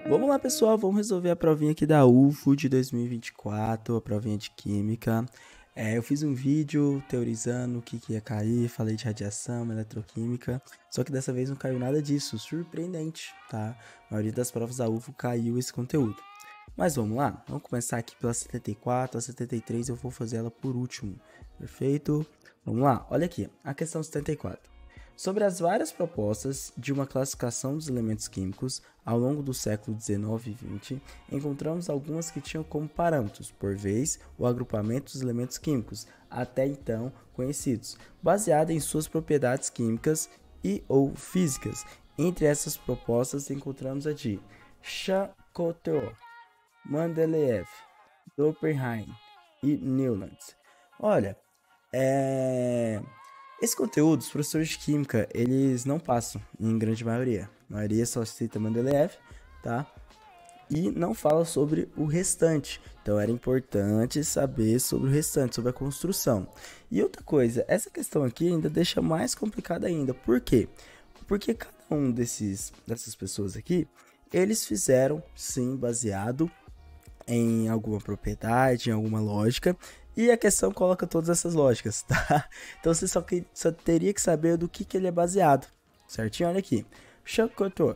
Vamos lá, pessoal, vamos resolver a provinha aqui da UFO de 2024, a provinha de Química. Eu fiz um vídeo teorizando o que ia cair, falei de radiação, eletroquímica, só que dessa vez não caiu nada disso, surpreendente, tá? A maioria das provas da UFO caiu esse conteúdo. Mas vamos lá, vamos começar aqui pela 74, a 73 eu vou fazer ela por último, perfeito? Vamos lá, olha aqui, a questão 74. Sobre as várias propostas de uma classificação dos elementos químicos ao longo do século XIX e XX, encontramos algumas que tinham como parâmetros, por vez, o agrupamento dos elementos químicos, até então conhecidos, baseado em suas propriedades químicas e ou físicas. Entre essas propostas encontramos a de Chacortó, Mendeleev, Oppenheim e Newlands. Olha, esse conteúdo, os professores de química, eles não passam em grande maioria. A maioria só cita Mendeleev, tá? E não fala sobre o restante. Então era importante saber sobre o restante, sobre a construção. E outra coisa, essa questão aqui ainda deixa mais complicada ainda. Por quê? Porque cada um dessas pessoas aqui, eles fizeram, sim, baseado em alguma propriedade, em alguma lógica, e a questão coloca todas essas lógicas, tá? Então você só teria que saber do que ele é baseado, certinho? Olha aqui, Chacortó,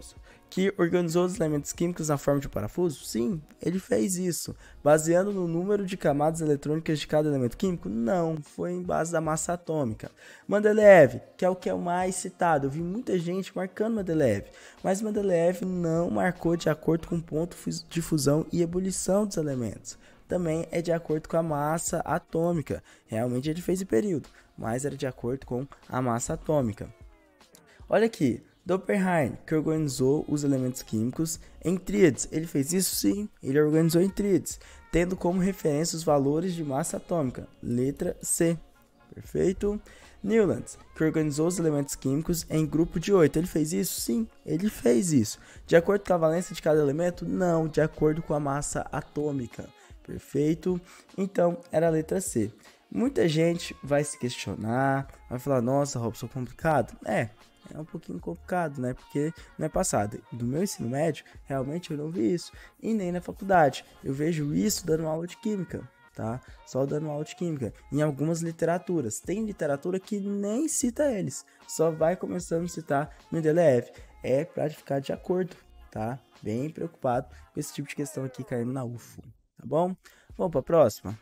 que organizou os elementos químicos na forma de parafuso? Sim, ele fez isso. Baseando no número de camadas eletrônicas de cada elemento químico? Não, foi em base da massa atômica. Mendeleev, que é o que é o mais citado. Eu vi muita gente marcando Mendeleev, mas Mendeleev não marcou de acordo com o ponto de fusão e ebulição dos elementos. Também é de acordo com a massa atômica. Realmente ele fez em período, mas era de acordo com a massa atômica. Olha aqui, Oppenheim, que organizou os elementos químicos em tríades. Ele fez isso? Sim, ele organizou em tríades, tendo como referência os valores de massa atômica. Letra C. Perfeito. Newlands, que organizou os elementos químicos em grupo de 8. Ele fez isso? Sim, ele fez isso. De acordo com a valência de cada elemento? Não, de acordo com a massa atômica. Perfeito? Então, era a letra C. Muita gente vai se questionar, vai falar, nossa, Robson, complicado? É um pouquinho complicado, né? Porque não é passado. Do meu ensino médio, realmente eu não vi isso. E nem na faculdade. Eu vejo isso dando aula de química, tá? Só dando aula de química. Em algumas literaturas. Tem literatura que nem cita eles. Só vai começando a citar Mendeleev. É pra ficar de acordo, tá? Bem preocupado com esse tipo de questão aqui caindo na UFO. Tá bom? Vamos para a próxima?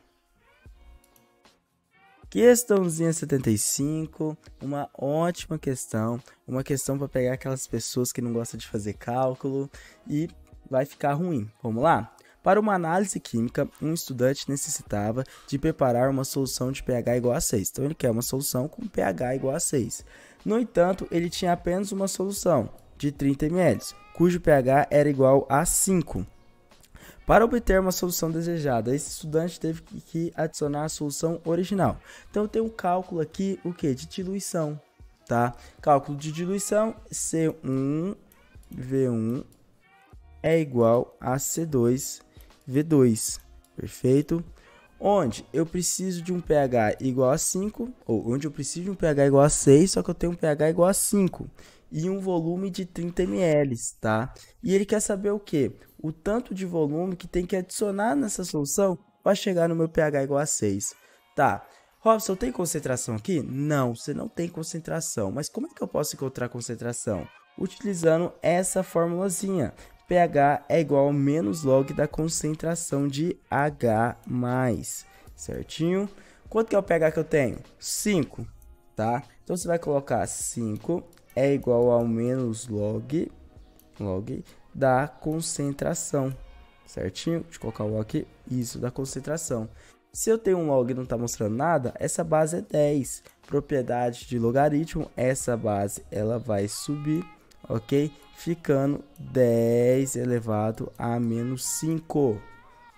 Questãozinha 75, uma ótima questão, uma questão para pegar aquelas pessoas que não gostam de fazer cálculo e vai ficar ruim. Vamos lá? Para uma análise química, um estudante necessitava de preparar uma solução de pH igual a 6. Então ele quer uma solução com pH igual a 6. No entanto, ele tinha apenas uma solução de 30 ml, cujo pH era igual a 5. Para obter uma solução desejada, esse estudante teve que adicionar a solução original. Então, eu tenho um cálculo aqui, o que? De diluição, tá? Cálculo de diluição, C1V1 é igual a C2V2, perfeito? Onde eu preciso de um pH igual a 5, ou onde eu preciso de um pH igual a 6, só que eu tenho um pH igual a 5. E um volume de 30 ml, tá? E ele quer saber o quê? O tanto de volume que tem que adicionar nessa solução para chegar no meu pH igual a 6. Tá. Robson, tem concentração aqui? Não, você não tem concentração. Mas como é que eu posso encontrar concentração? Utilizando essa formulazinha. pH é igual ao menos log da concentração de H+. Certinho? Quanto que é o pH que eu tenho? 5, tá? Então você vai colocar 5 é igual ao menos log da concentração, certinho? Deixa eu colocar o log aqui, isso, da concentração. Se eu tenho um log e não está mostrando nada, essa base é 10. Propriedade de logaritmo, essa base ela vai subir, ok? Ficando 10 elevado a menos 5.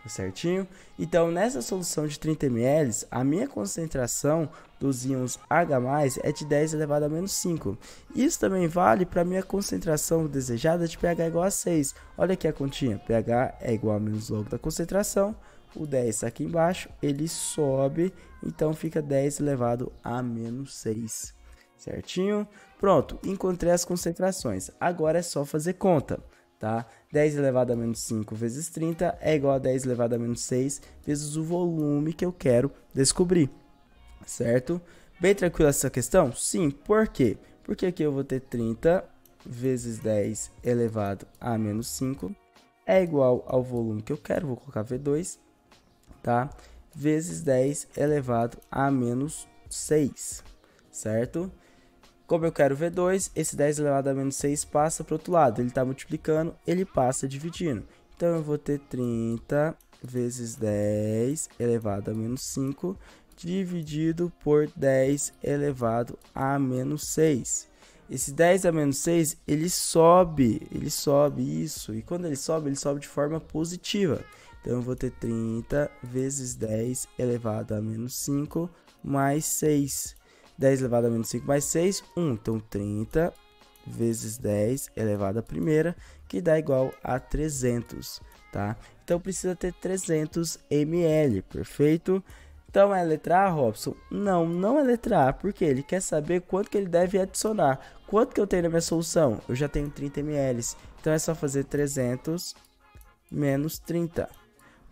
Certinho? Então, nessa solução de 30 ml, a minha concentração dos íons H+, é de 10 elevado a menos 5. Isso também vale para a minha concentração desejada de pH igual a 6. Olha aqui a continha, pH é igual a menos log da concentração, o 10 está aqui embaixo, ele sobe, então fica 10 elevado a menos 6. certinho? Pronto, encontrei as concentrações. Agora é só fazer conta, tá? 10 elevado a menos 5 vezes 30 é igual a 10 elevado a menos 6 vezes o volume que eu quero descobrir, certo? Bem tranquila essa questão? Sim, por quê? Porque aqui eu vou ter 30 vezes 10 elevado a menos 5 é igual ao volume que eu quero, vou colocar V2, tá? Vezes 10 elevado a menos 6, certo? Como eu quero V2, esse 10 elevado a menos 6 passa para o outro lado. Ele está multiplicando, ele passa dividindo. Então, eu vou ter 30 vezes 10 elevado a menos 5 dividido por 10 elevado a menos 6. Esse 10 a menos 6, ele sobe isso. E quando ele sobe de forma positiva. Então, eu vou ter 30 vezes 10 elevado a menos 5 mais 6. 10 elevado a menos 5 mais 6, 1. Então, 30 vezes 10 elevado à primeira, que dá igual a 300, tá? Então, precisa ter 300 ml, perfeito? Então, é letra A, Robson? Não, não é letra A, porque ele quer saber quanto que ele deve adicionar. Quanto que eu tenho na minha solução? Eu já tenho 30 ml, então é só fazer 300 menos 30,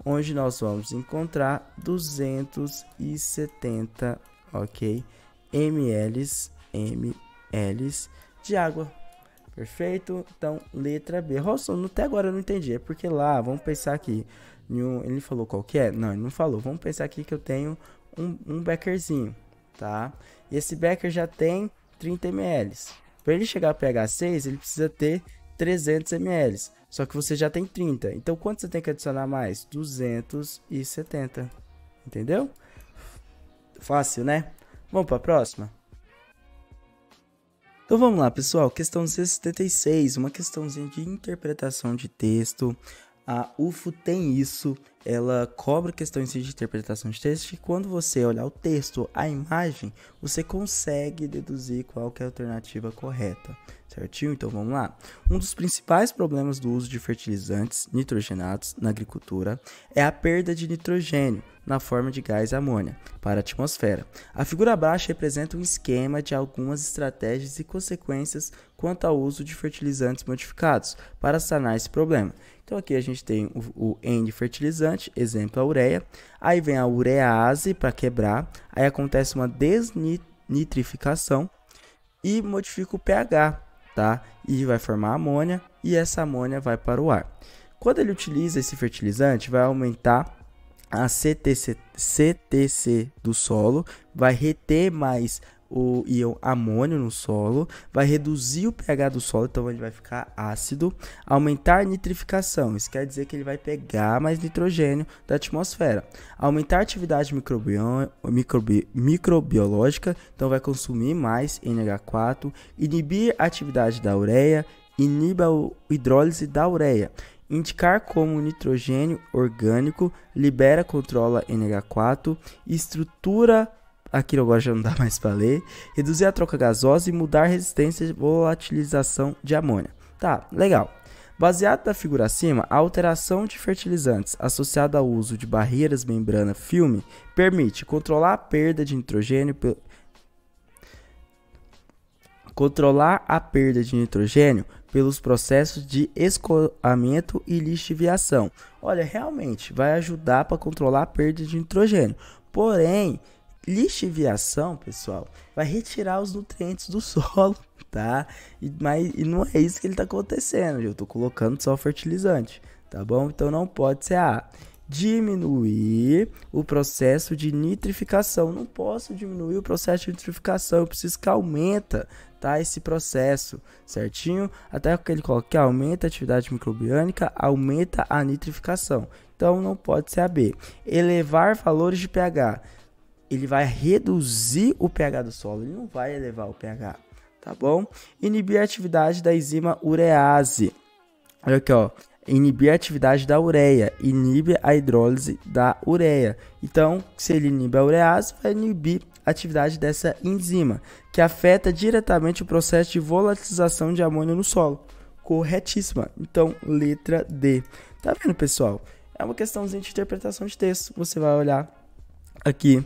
onde nós vamos encontrar 270, ok? ml de água. Perfeito? Então, letra B. Robson, até agora eu não entendi. É porque lá, vamos pensar aqui. Ele falou qual que é? Não, ele não falou. Vamos pensar aqui que eu tenho um bekerzinho, tá? E esse beker já tem 30 ml. Para ele chegar a pH 6, ele precisa ter 300 ml. Só que você já tem 30. Então, quanto você tem que adicionar mais? 270. Entendeu? Fácil, né? Vamos para a próxima? Então vamos lá, pessoal. Questão 76, uma questãozinha de interpretação de texto. A UFO tem isso, ela cobra questões de interpretação de texto e quando você olhar o texto, a imagem, você consegue deduzir qual que é a alternativa correta, certinho? Então vamos lá. Um dos principais problemas do uso de fertilizantes nitrogenados na agricultura é a perda de nitrogênio na forma de gás amônia para a atmosfera. A figura abaixo representa um esquema de algumas estratégias e consequências quanto ao uso de fertilizantes modificados para sanar esse problema. Então aqui a gente tem o N de fertilizante, exemplo a ureia, aí vem a urease para quebrar, aí acontece uma desnitrificação e modifica o pH, tá? E vai formar amônia e essa amônia vai para o ar. Quando ele utiliza esse fertilizante, vai aumentar a CTC do solo, vai reter mais o íon amônio no solo, vai reduzir o pH do solo, então ele vai ficar ácido, aumentar a nitrificação, isso quer dizer que ele vai pegar mais nitrogênio da atmosfera, aumentar a atividade microbiológica, então vai consumir mais NH4, inibir a atividade da ureia, inibe a hidrólise da ureia, indicar como o nitrogênio orgânico libera, controla NH4, estrutura, aqui agora já não dá mais para ler, reduzir a troca gasosa e mudar a resistência de volatilização de amônia. Tá, legal. Baseado na figura acima, a alteração de fertilizantes associada ao uso de barreiras membrana filme permite controlar a perda de nitrogênio pelos processos de escoamento e lixiviação. Olha, realmente vai ajudar para controlar a perda de nitrogênio. Porém, lixiviação, pessoal, vai retirar os nutrientes do solo, tá? E não é isso que ele está acontecendo. Eu estou colocando só fertilizante, tá bom? Então não pode ser a diminuir o processo de nitrificação. Não posso diminuir o processo de nitrificação, eu preciso que aumenta, tá, esse processo, certinho? Até que ele coloca que aumenta a atividade microbiônica, aumenta a nitrificação. Então não pode ser a B. Elevar valores de pH. Ele vai reduzir o pH do solo, ele não vai elevar o pH, tá bom? Inibir a atividade da enzima urease. Olha aqui, ó. Inibir a atividade da ureia, inibe a hidrólise da ureia. Então, se ele inibe a urease, vai inibir a atividade dessa enzima, que afeta diretamente o processo de volatilização de amônia no solo. Corretíssima. Então, letra D. Tá vendo, pessoal? É uma questãozinha de interpretação de texto. Você vai olhar aqui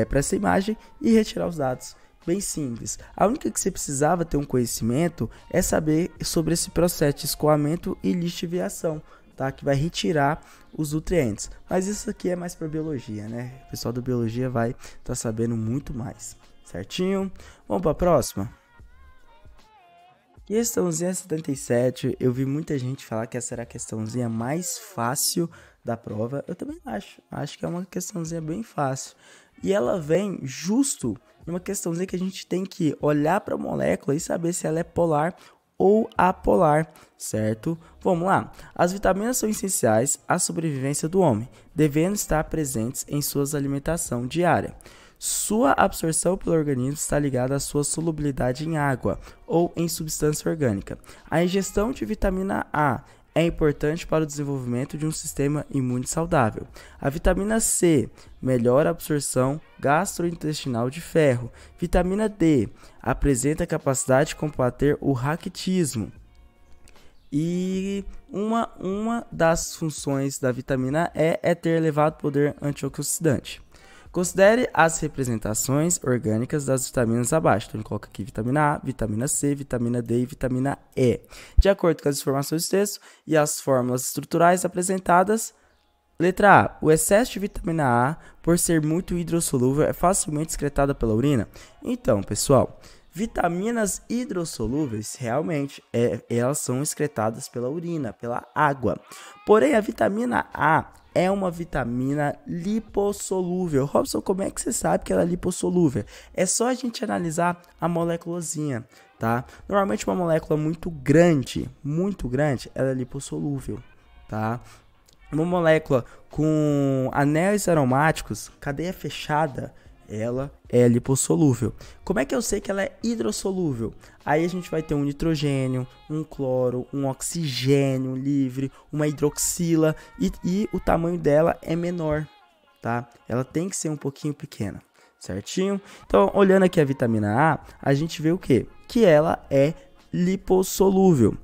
para essa imagem e retirar os dados. bem simples. A única que você precisava ter um conhecimento é saber sobre esse processo de escoamento e lixiviação, tá? Que vai retirar os nutrientes. Mas isso aqui é mais para biologia, né? O pessoal da biologia vai estar sabendo muito mais, certinho? Vamos para a próxima? Questãozinha 77, eu vi muita gente falar que essa era a questãozinha mais fácil da prova. Eu também acho que é uma questãozinha bem fácil. E ela vem justo em uma questãozinha que a gente tem que olhar para a molécula e saber se ela é polar ou apolar, certo? Vamos lá. As vitaminas são essenciais à sobrevivência do homem, devendo estar presentes em sua alimentação diária. Sua absorção pelo organismo está ligada à sua solubilidade em água ou em substância orgânica. A ingestão de vitamina A é importante para o desenvolvimento de um sistema imune saudável. A vitamina C melhora a absorção gastrointestinal de ferro. Vitamina D apresenta a capacidade de combater o raquitismo. E uma das funções da vitamina E é ter elevado poder antioxidante. Considere as representações orgânicas das vitaminas abaixo. Então, ele coloca aqui vitamina A, vitamina C, vitamina D e vitamina E. De acordo com as informações do texto e as fórmulas estruturais apresentadas, letra A. O excesso de vitamina A, por ser muito hidrossolúvel, é facilmente excretada pela urina. Então, pessoal, vitaminas hidrossolúveis, realmente, elas são excretadas pela urina, pela água. Porém, a vitamina A é uma vitamina lipossolúvel. Robson, como é que você sabe que ela é lipossolúvel? É só a gente analisar a moléculazinha, tá? Normalmente uma molécula muito grande, ela é lipossolúvel, tá? Uma molécula com anéis aromáticos, cadeia fechada, ela é lipossolúvel. Como é que eu sei que ela é hidrossolúvel? Aí a gente vai ter um nitrogênio, um cloro, um oxigênio livre, uma hidroxila e o tamanho dela é menor, tá? Ela tem que ser um pouquinho pequena, certinho? Então, olhando aqui a vitamina A, a gente vê o quê? Que ela é lipossolúvel.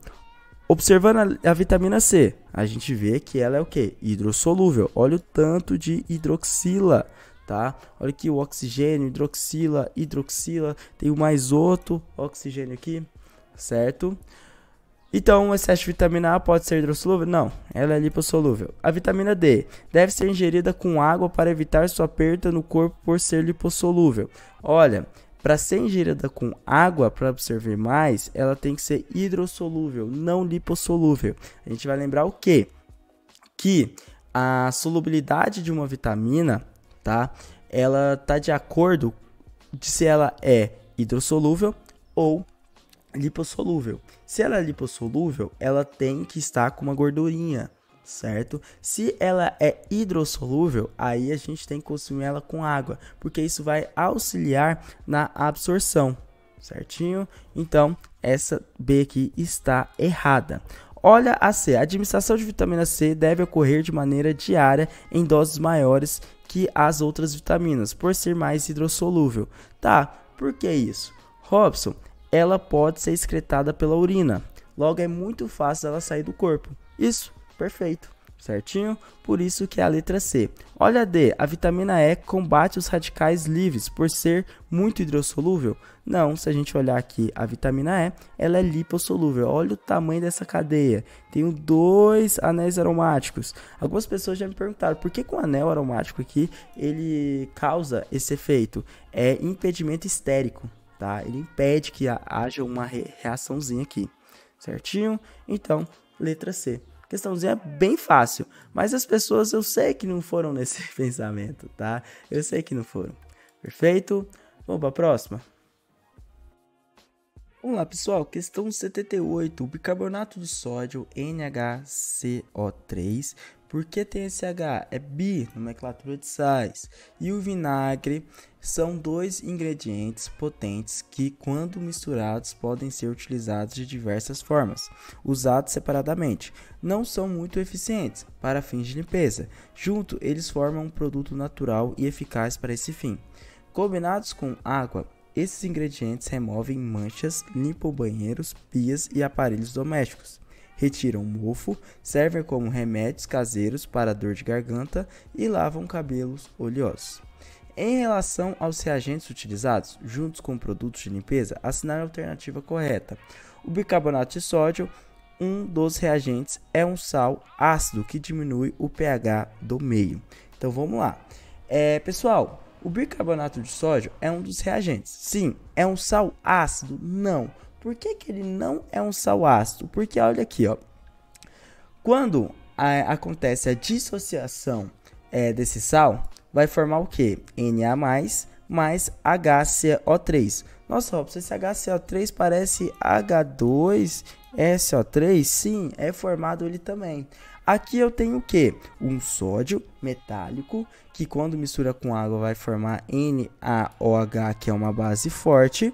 Observando a vitamina C, a gente vê que ela é o quê? Hidrossolúvel. Olha o tanto de hidroxila, tá? Olha aqui o oxigênio, hidroxila, tem mais outro oxigênio aqui, certo? Então, o excesso de vitamina A pode ser hidrossolúvel? Não, ela é lipossolúvel. A vitamina D deve ser ingerida com água para evitar sua perda no corpo por ser lipossolúvel. Olha, para ser ingerida com água, para absorver mais, ela tem que ser hidrossolúvel, não lipossolúvel. A gente vai lembrar o quê? Que a solubilidade de uma vitamina, tá? Ela tá de acordo de se ela é hidrossolúvel ou lipossolúvel. Se ela é lipossolúvel, ela tem que estar com uma gordurinha, certo? Se ela é hidrossolúvel, aí a gente tem que consumir ela com água, porque isso vai auxiliar na absorção, certinho? Então, essa B aqui está errada. Olha a C. A administração de vitamina C deve ocorrer de maneira diária em doses maiores que as outras vitaminas, por ser mais hidrossolúvel. Tá, por que isso? Robson, ela pode ser excretada pela urina. Logo, é muito fácil ela sair do corpo. Isso, perfeito, certinho? Por isso que é a letra C. Olha a D. A vitamina E combate os radicais livres por ser muito hidrossolúvel? Não, se a gente olhar aqui a vitamina E, ela é lipossolúvel. Olha o tamanho dessa cadeia. Tem 2 anéis aromáticos. Algumas pessoas já me perguntaram por que o anel aromático aqui ele causa esse efeito? É impedimento estérico, tá? Ele impede que haja uma reaçãozinha aqui, certinho? Então, letra C. Questãozinha bem fácil, mas as pessoas eu sei que não foram nesse pensamento, tá? Eu sei que não foram. Perfeito? Vamos para a próxima? Vamos lá, pessoal. Questão 78. O bicarbonato de sódio NHCO3. Por que tem esse H? É bi, nomenclatura de sais. E o vinagre são 2 ingredientes potentes que, quando misturados, podem ser utilizados de diversas formas. Usados separadamente, não são muito eficientes para fins de limpeza. Junto, eles formam um produto natural e eficaz para esse fim. Combinados com água, esses ingredientes removem manchas, limpam banheiros, pias e aparelhos domésticos. Retiram mofo, servem como remédios caseiros para dor de garganta e lavam cabelos oleosos. Em relação aos reagentes utilizados, juntos com produtos de limpeza, assinale a alternativa correta. O bicarbonato de sódio, um dos reagentes, é um sal ácido que diminui o pH do meio. Então vamos lá. Pessoal, o bicarbonato de sódio é um dos reagentes. Sim, é um sal ácido? Não. Por que ele não é um sal ácido? Porque olha aqui, ó. Quando acontece a dissociação desse sal, vai formar o que? Na mais HCO3. Nossa, Robson, esse HCO3 parece H2SO3? Sim, é formado ele também. Aqui eu tenho o que? Um sódio metálico, que quando mistura com água vai formar NaOH, que é uma base forte.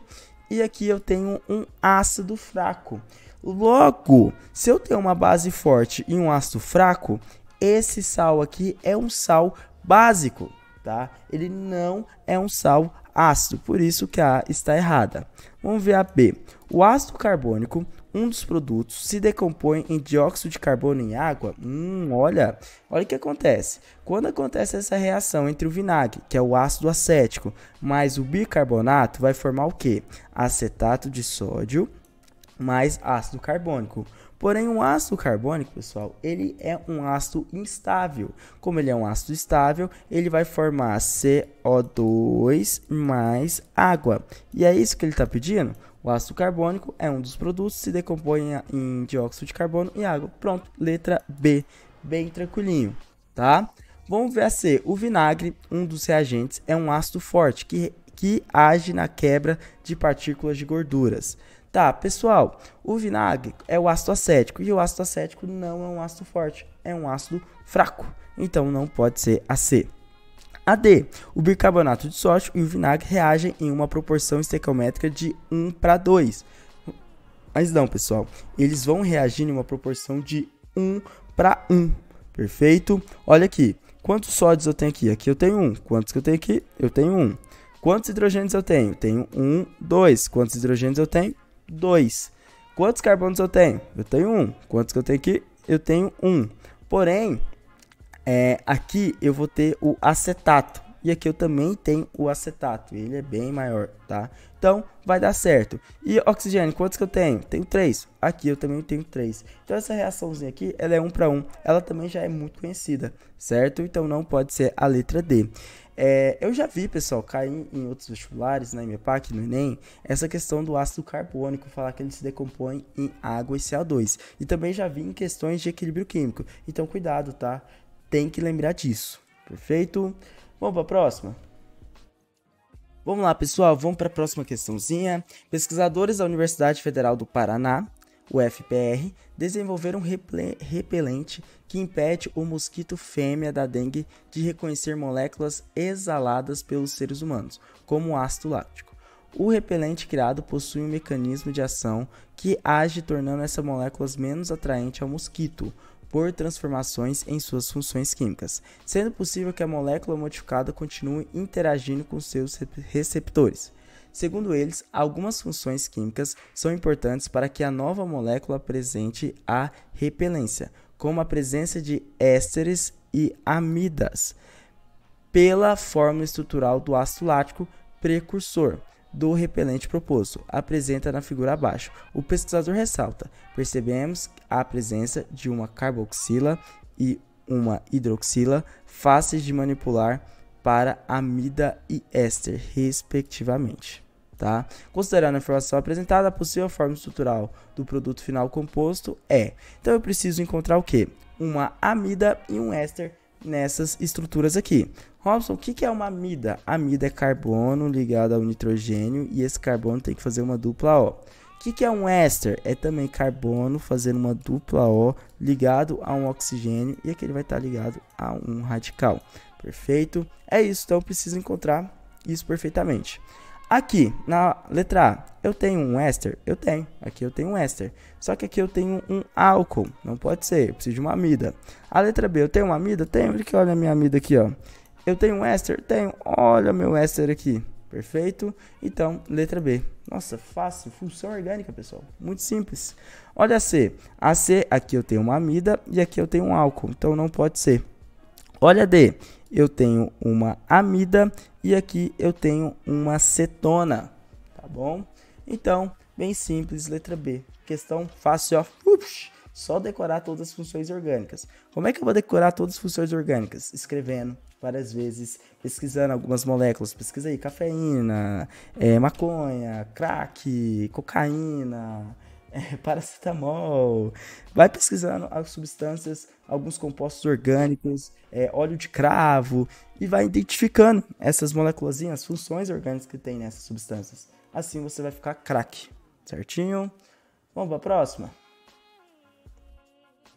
E aqui eu tenho um ácido fraco. Logo, se eu tenho uma base forte e um ácido fraco, esse sal aqui é um sal básico, tá? Ele não é um sal ácido, por isso que a A está errada. Vamos ver a B. O ácido carbônico, um dos produtos, se decompõe em dióxido de carbono em água. Olha o que acontece. Quando acontece essa reação entre o vinagre, que é o ácido acético, mais o bicarbonato, vai formar o quê? Acetato de sódio mais ácido carbônico. Porém, o ácido carbônico, pessoal, ele é um ácido instável. Como ele é um ácido estável, ele vai formar CO2 mais água. E é isso que ele está pedindo? O ácido carbônico é um dos produtos, se decompõe em dióxido de carbono e água. Pronto, letra B. Bem tranquilinho, tá? Vamos ver a C. O vinagre, um dos reagentes, é um ácido forte que age na quebra de partículas de gorduras. Tá, pessoal, o vinagre é o ácido acético e o ácido acético não é um ácido forte, é um ácido fraco. Então não pode ser a C. A D, o bicarbonato de sódio e o vinagre reagem em uma proporção estequiométrica de 1:2. Mas não, pessoal, eles vão reagir em uma proporção de 1:1. Perfeito? Olha aqui, quantos sódios eu tenho aqui? Aqui eu tenho 1. Quantos que eu tenho aqui? Eu tenho 1. Quantos hidrogênios eu tenho? Tenho 1, 2. Quantos hidrogênios eu tenho? 2. Quantos carbonos eu tenho? Eu tenho 1. Quantos que eu tenho aqui? Eu tenho 1. Porém, aqui eu vou ter o acetato. E aqui eu também tenho o acetato. Ele é bem maior, tá? Então, vai dar certo. E oxigênio, quantos que eu tenho? Tenho 3. Aqui eu também tenho 3. Então, essa reaçãozinha aqui, ela é 1:1. Ela também já é muito conhecida, certo? Então, não pode ser a letra D. Eu já vi, pessoal, cair em outros vestibulares, na IMEPAC, no Enem, essa questão do ácido carbônico, falar que ele se decompõe em água e CO2. E também já vi em questões de equilíbrio químico. Então, cuidado, tá? Tem que lembrar disso. Perfeito? Vamos para a próxima? Vamos lá, pessoal. Vamos para a próxima questãozinha. Pesquisadores da Universidade Federal do Paraná, UFPR, desenvolveram um repelente que impede o mosquito fêmea da dengue de reconhecer moléculas exaladas pelos seres humanos, como o ácido lático. O repelente criado possui um mecanismo de ação que age tornando essa molécula menos atraente ao mosquito, por transformações em suas funções químicas, sendo possível que a molécula modificada continue interagindo com seus receptores. Segundo eles, algumas funções químicas são importantes para que a nova molécula apresente a repelência, como a presença de ésteres e amidas, pela fórmula estrutural do ácido lático precursor do repelente proposto, apresenta na figura abaixo. O pesquisador ressalta: percebemos a presença de uma carboxila e uma hidroxila fáceis de manipular para amida e éster, respectivamente. Tá? Considerando a informação apresentada, a possível forma estrutural do produto final composto é... Então eu preciso encontrar o quê? Uma amida e um éster nessas estruturas aqui. Robson, o que é uma amida? Amida é carbono ligado ao nitrogênio e esse carbono tem que fazer uma dupla O. O que é um éster? É também carbono fazendo uma dupla O ligado a um oxigênio e aqui ele vai estar ligado a um radical. Perfeito? É isso, então eu preciso encontrar isso perfeitamente. Aqui, na letra A, eu tenho um éster? Eu tenho. Aqui eu tenho um éster. Só que aqui eu tenho um álcool. Não pode ser, eu preciso de uma amida. A letra B, eu tenho uma amida? Tenho. Olha a minha amida aqui, ó. Eu tenho um éster? Tenho. Olha meu éster aqui. Perfeito? Então, letra B. Nossa, fácil. Função orgânica, pessoal. Muito simples. Olha a C. A C, aqui eu tenho uma amida e aqui eu tenho um álcool. Então, não pode ser. Olha a D. eu tenho uma amida e aqui eu tenho uma cetona, tá bom? Então, bem simples, letra B. Questão fácil, ó. Só decorar todas as funções orgânicas. Como é que eu vou decorar todas as funções orgânicas? Escrevendo várias vezes, pesquisando algumas moléculas. Pesquisa aí, cafeína, maconha, crack, cocaína, paracetamol. Vai pesquisando as substâncias, alguns compostos orgânicos, óleo de cravo, e vai identificando essas moléculas, as funções orgânicas que tem nessas substâncias. Assim você vai ficar craque, certinho? Vamos para a próxima?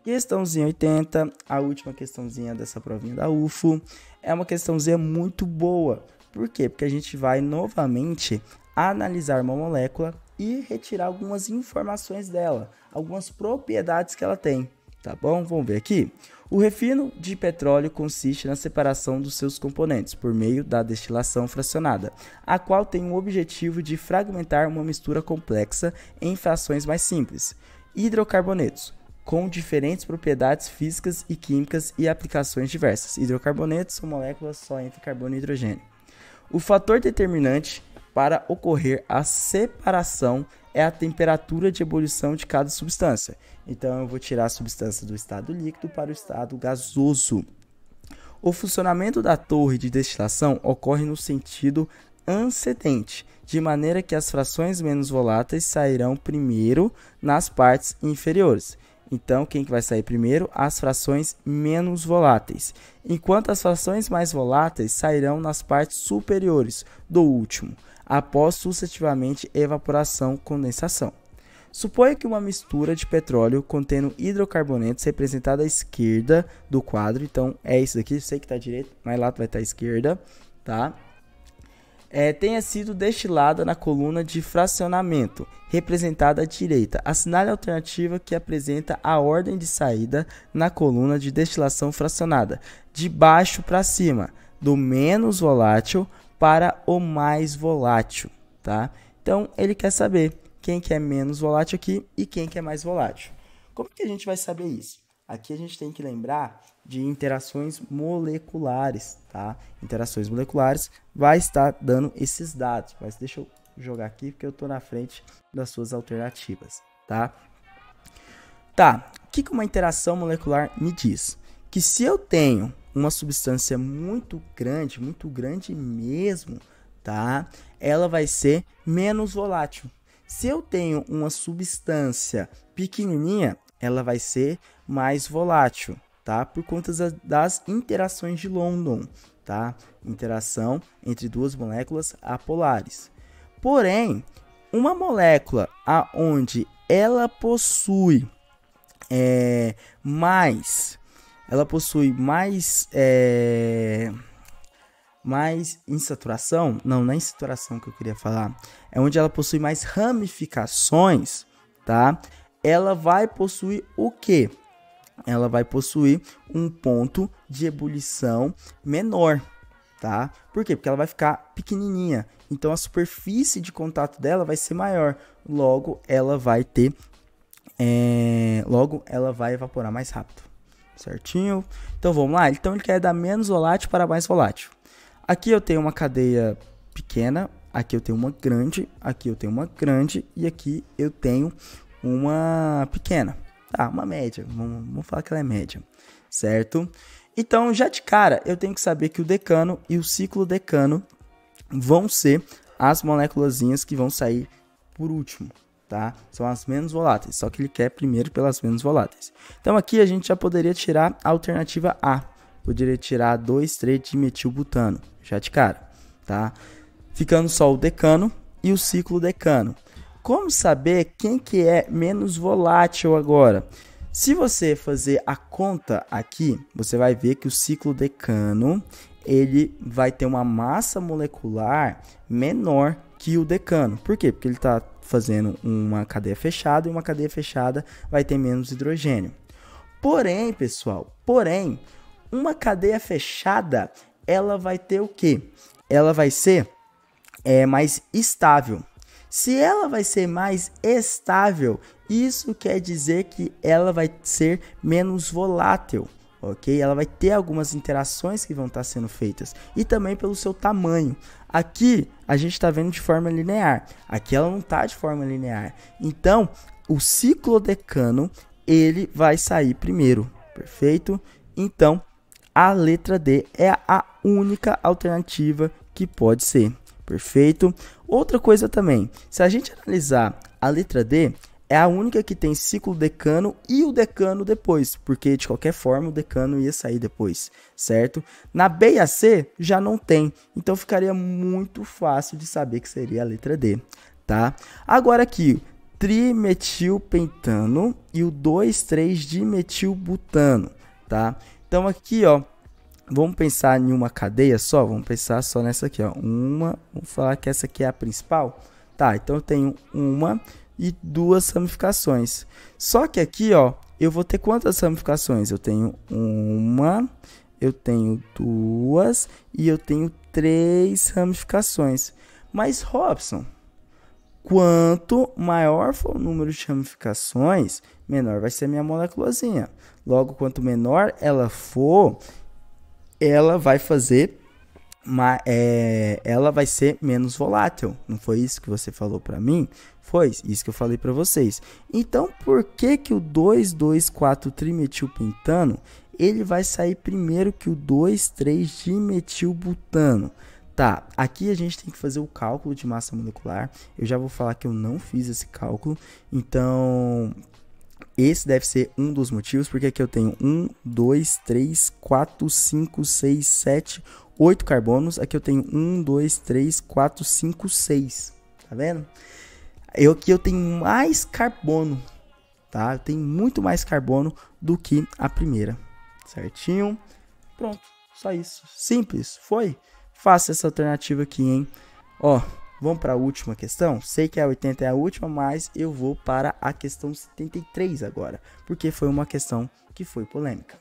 Questãozinha 80, a última questãozinha dessa provinha da UFO, é uma questãozinha muito boa. Por quê? Porque a gente vai novamente analisar uma molécula e retirar algumas informações dela, algumas propriedades que ela tem, tá bom? Vamos ver aqui. O refino de petróleo consiste na separação dos seus componentes por meio da destilação fracionada, a qual tem o objetivo de fragmentar uma mistura complexa em frações mais simples. Hidrocarbonetos com diferentes propriedades físicas e químicas e aplicações diversas. Hidrocarbonetos são moléculas só entre carbono e hidrogênio. O fator determinante para ocorrer a separação é a temperatura de ebulição de cada substância. Então, eu vou tirar a substância do estado líquido para o estado gasoso. O funcionamento da torre de destilação ocorre no sentido ascendente, de maneira que as frações menos voláteis sairão primeiro nas partes inferiores. Então, quem que vai sair primeiro? As frações menos voláteis, enquanto as frações mais voláteis sairão nas partes superiores do último, após sucessivamente evaporação-condensação. Suponha que uma mistura de petróleo contendo hidrocarbonetos, representada à esquerda do quadro, então é isso aqui, eu sei que está à direita, mas lá vai estar à esquerda, tá? Tenha sido destilada na coluna de fracionamento, representada à direita. Assinale a alternativa que apresenta a ordem de saída na coluna de destilação fracionada, de baixo para cima, do menos volátil para o mais volátil, tá? Então, ele quer saber quem que é menos volátil aqui e quem que é mais volátil. Como que a gente vai saber isso? Aqui a gente tem que lembrar de interações moleculares, tá? Interações moleculares vai estar dando esses dados, mas deixa eu jogar aqui porque eu estou na frente das suas alternativas, tá? Tá, o que uma interação molecular me diz? Que se eu tenho uma substância muito grande mesmo, tá? Ela vai ser menos volátil. Se eu tenho uma substância pequenininha, ela vai ser mais volátil, tá? Por conta das interações de London, tá? Interação entre duas moléculas apolares. Porém, uma molécula aonde ela possui mais insaturação, não é insaturação que eu queria falar, é onde ela possui mais ramificações, tá? Ela vai possuir o quê? Ela vai possuir um ponto de ebulição menor, tá? Por quê? Porque ela vai ficar pequenininha, então a superfície de contato dela vai ser maior, logo ela vai ter, logo ela vai evaporar mais rápido, certinho? Então vamos lá, então ele quer dar menos volátil para mais volátil. Aqui eu tenho uma cadeia pequena, aqui eu tenho uma grande, aqui eu tenho uma grande e aqui eu tenho uma pequena. Tá, uma média, vamos falar que ela é média, certo? Então, já de cara, eu tenho que saber que o decano e o ciclodecano vão ser as moléculazinhas que vão sair por último, tá? São as menos voláteis, só que ele quer primeiro pelas menos voláteis. Então, aqui a gente já poderia tirar a alternativa A. Poderia tirar 2,3-dimetilbutano, já de cara, tá? Ficando só o decano e o ciclodecano. Como saber quem que é menos volátil agora? Se você fazer a conta aqui, você vai ver que o ciclodecano ele vai ter uma massa molecular menor que o decano. Por quê? Porque ele está fazendo uma cadeia fechada e uma cadeia fechada vai ter menos hidrogênio. Porém, pessoal, uma cadeia fechada ela vai ter o quê? Ela vai ser mais estável. Se ela vai ser mais estável, isso quer dizer que ela vai ser menos volátil, ok? Ela vai ter algumas interações que vão estar sendo feitas e também pelo seu tamanho. Aqui a gente está vendo de forma linear, aqui ela não está de forma linear. Então, o ciclodecano ele vai sair primeiro, perfeito? Então, a letra D é a única alternativa que pode ser, perfeito? Outra coisa também, se a gente analisar a letra D, é a única que tem ciclo decano e o decano depois, porque de qualquer forma o decano ia sair depois, certo? Na B e a C já não tem, então ficaria muito fácil de saber que seria a letra D, tá? Agora aqui, trimetilpentano e o 2,3-dimetilbutano, tá? Então aqui, ó, vamos pensar em uma cadeia só, vamos pensar só nessa aqui, ó, vamos falar que essa aqui é a principal, tá? Então eu tenho uma e duas ramificações. Só que aqui, ó, eu vou ter quantas ramificações? Eu tenho uma, eu tenho duas e eu tenho 3 ramificações. Mas, Robson, quanto maior for o número de ramificações, menor vai ser a minha moléculazinha. Logo, quanto menor ela for, ela vai fazer... ela vai ser menos volátil. Não foi isso que você falou para mim? Foi isso que eu falei para vocês. Então, por que que o 2,2,4-trimetilpentano ele vai sair primeiro que o 2,3-dimetilbutano? Tá, aqui a gente tem que fazer o cálculo de massa molecular. Eu já vou falar que eu não fiz esse cálculo. Então, esse deve ser um dos motivos, porque aqui eu tenho 1, 2, 3, 4, 5, 6, 7, 8 carbonos. Aqui eu tenho 1, 2, 3, 4, 5, 6. Tá vendo? Aqui eu tenho mais carbono, tá? Eu tenho muito mais carbono do que a primeira. Certinho? Pronto, só isso. Simples, foi? Faça essa alternativa aqui, hein? Ó, vamos para a última questão. Sei que a 80 é a última, mas eu vou para a questão 73 agora, porque foi uma questão que foi polêmica.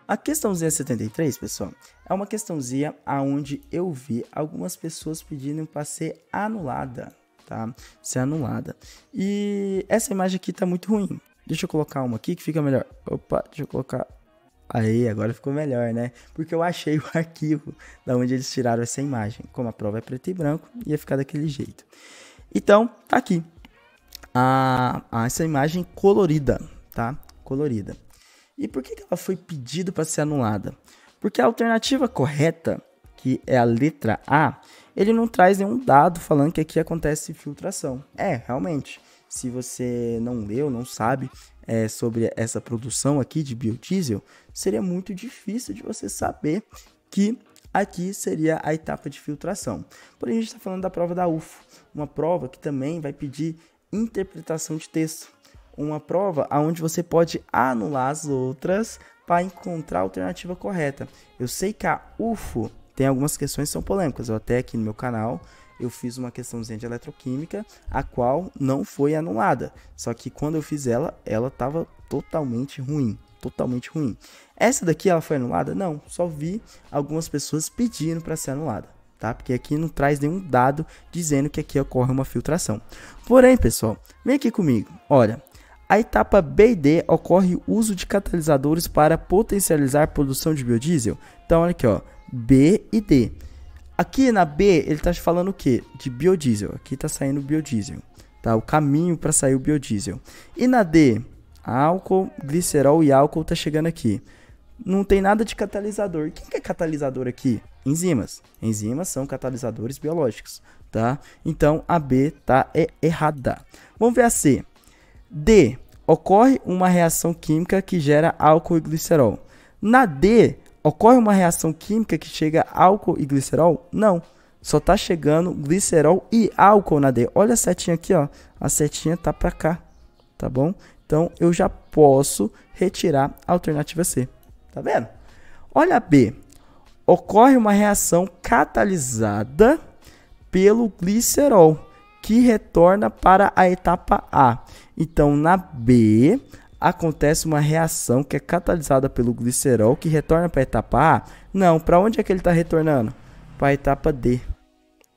A questãozinha 73, pessoal, é uma questãozinha onde eu vi algumas pessoas pedindo para ser anulada, tá? Ser anulada. E essa imagem aqui tá muito ruim. Deixa eu colocar uma aqui que fica melhor. Opa, deixa eu colocar. Aí, agora ficou melhor, né? Porque eu achei o arquivo da onde eles tiraram essa imagem. Como a prova é preto e branco, ia ficar daquele jeito. Então, tá aqui. Essa imagem colorida, tá? Colorida. E por que ela foi pedida para ser anulada? Porque a alternativa correta, que é a letra A, ele não traz nenhum dado falando que aqui acontece filtração. Realmente, se você não leu, não sabe sobre essa produção aqui de biodiesel, seria muito difícil de você saber que aqui seria a etapa de filtração. Porém, a gente está falando da prova da UFO, uma prova que também vai pedir interpretação de texto. Uma prova onde você pode anular as outras para encontrar a alternativa correta. Eu sei que a UFO tem algumas questões que são polêmicas. Eu até aqui no meu canal eu fiz uma questãozinha de eletroquímica, a qual não foi anulada. Só que quando eu fiz ela estava totalmente ruim. Totalmente ruim. Essa daqui ela foi anulada? Não, só vi algumas pessoas pedindo para ser anulada. Tá? Porque aqui não traz nenhum dado dizendo que aqui ocorre uma filtração. Porém, pessoal, vem aqui comigo. Olha, a etapa B e D ocorre o uso de catalisadores para potencializar a produção de biodiesel. Então, olha aqui, ó, B e D. Aqui na B, ele está falando o quê? De biodiesel. Aqui está saindo biodiesel, tá? O caminho para sair o biodiesel. E na D, álcool, glicerol e álcool está chegando aqui. Não tem nada de catalisador. Quem que é catalisador aqui? Enzimas. Enzimas são catalisadores biológicos, tá? Então, a B tá errada. Vamos ver a C. D. Ocorre uma reação química que gera álcool e glicerol. Na D, ocorre uma reação química que chega álcool e glicerol? Não. Só tá chegando glicerol e álcool na D. Olha a setinha aqui, ó. A setinha tá para cá, tá bom? Então, eu já posso retirar a alternativa C. Tá vendo? Olha a B. Ocorre uma reação catalisada pelo glicerol, que retorna para a etapa A. Então, na B, acontece uma reação que é catalisada pelo glicerol, que retorna para a etapa A. Não, para onde é que ele está retornando? Para a etapa D.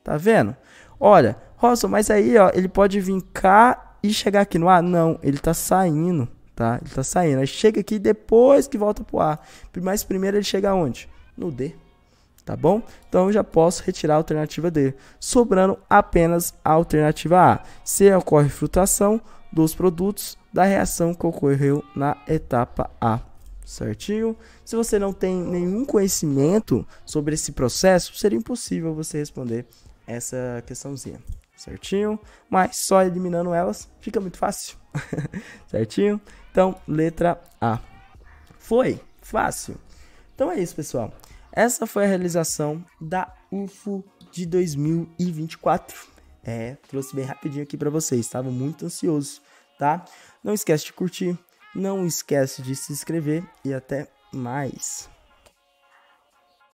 Tá vendo? Olha, Robson, mas aí ó, ele pode vir cá e chegar aqui no A? Não, ele está saindo, tá? Ele tá saindo. Aí chega aqui depois que volta pro A. Mas primeiro ele chega aonde? No D. Tá bom? Então eu já posso retirar a alternativa D, sobrando apenas a alternativa A. Se ocorre frutação dos produtos da reação que ocorreu na etapa A. Certinho? Se você não tem nenhum conhecimento sobre esse processo, seria impossível você responder essa questãozinha. Certinho? Mas só eliminando elas fica muito fácil. Certinho? Então, letra A. Foi fácil. Então é isso, pessoal. Essa foi a realização da UFO de 2024. Trouxe bem rapidinho aqui para vocês. Estava muito ansioso, tá? Não esquece de curtir, não esquece de se inscrever e até mais.